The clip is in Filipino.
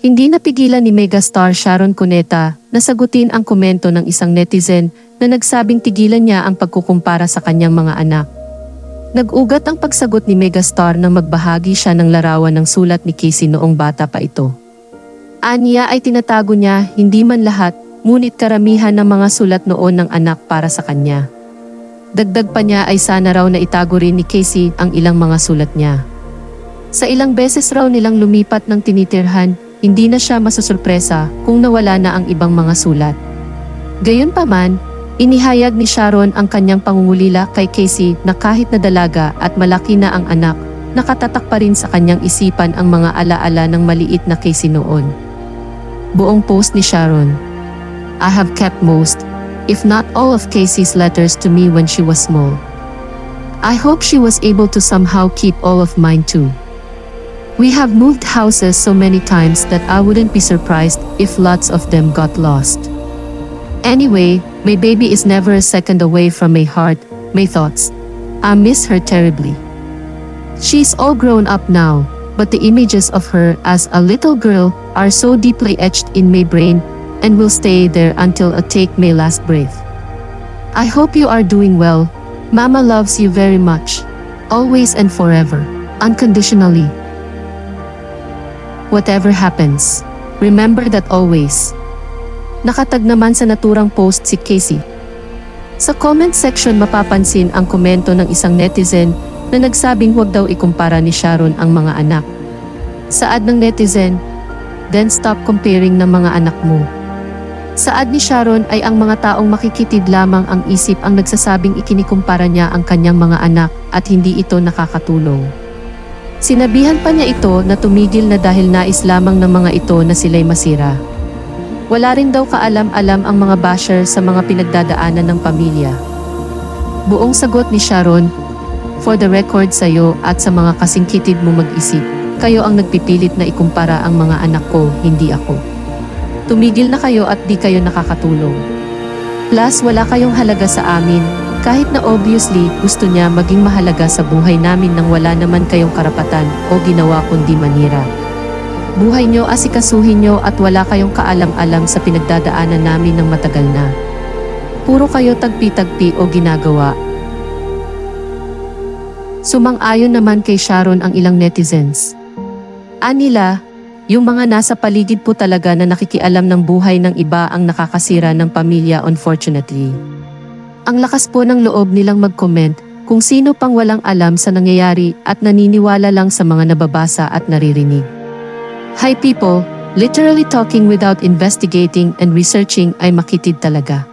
Hindi napigilan ni megastar Sharon Cuneta na sagutin ang komento ng isang netizen na nagsabing tigilan niya ang pagkukumpara sa kanyang mga anak. Nag-ugat ang pagsagot ni megastar nang magbahagi siya ng larawan ng sulat ni Casey noong bata pa ito. Aniya ay tinatago niya hindi man lahat, ngunit karamihan ng mga sulat noon ng anak para sa kanya. Dagdag pa niya ay sana raw na itago rin ni Casey ang ilang mga sulat niya. Sa ilang beses raw nilang lumipat ng tinitirhan, hindi na siya masusurpresa kung nawala na ang ibang mga sulat. Gayunpaman, inihayag ni Sharon ang kanyang pangungulila kay Casey na kahit na dalaga at malaki na ang anak, nakatatak pa rin sa kanyang isipan ang mga alaala ng maliit na Casey noon. Buong post ni Sharon. I have kept most, if not all of Casey's letters to me when she was small. I hope she was able to somehow keep all of mine too. We have moved houses so many times that I wouldn't be surprised if lots of them got lost. Anyway, my baby is never a second away from my heart, my thoughts. I miss her terribly. She's all grown up now, but the images of her as a little girl are so deeply etched in my brain and will stay there until I take my last breath. I hope you are doing well. Mama loves you very much. Always and forever. Unconditionally. Whatever happens, remember that always. Nakatag naman sa naturang post si Casey. Sa comment section mapapansin ang komento ng isang netizen na nagsabing huwag daw ikumpara ni Sharon ang mga anak. Saad ng netizen, then stop comparing ng mga anak mo. Saad ni Sharon ay ang mga taong makikitid lamang ang isip ang nagsasabing ikinikumpara niya ang kanyang mga anak at hindi ito nakakatulong. Sinabihan pa niya ito na tumigil na dahil nais lamang ng mga ito na sila'y masira. Wala rin daw kaalam-alam ang mga basher sa mga pinagdadaanan ng pamilya. Buong sagot ni Sharon, for the record sa'yo at sa mga kasingkitid mo mag-isip, kayo ang nagpipilit na ikumpara ang mga anak ko, hindi ako. Tumigil na kayo at di kayo nakakatulong. Plus wala kayong halaga sa amin, kahit na obviously gusto niya maging mahalaga sa buhay namin nang wala naman kayong karapatan o ginawa kundi manira. Buhay nyo asikasuhin nyo at wala kayong kaalam-alam sa pinagdadaanan namin ng matagal na. Puro kayo tagpi-tagpi o ginagawa. Sumang-ayon naman kay Sharon ang ilang netizens. Anila, yung mga nasa paligid po talaga na nakikialam ng buhay ng iba ang nakakasira ng pamilya unfortunately. Ang lakas po ng loob nilang mag-comment kung sino pang walang alam sa nangyayari at naniniwala lang sa mga nababasa at naririnig. Hi people, literally talking without investigating and researching ay makitid talaga.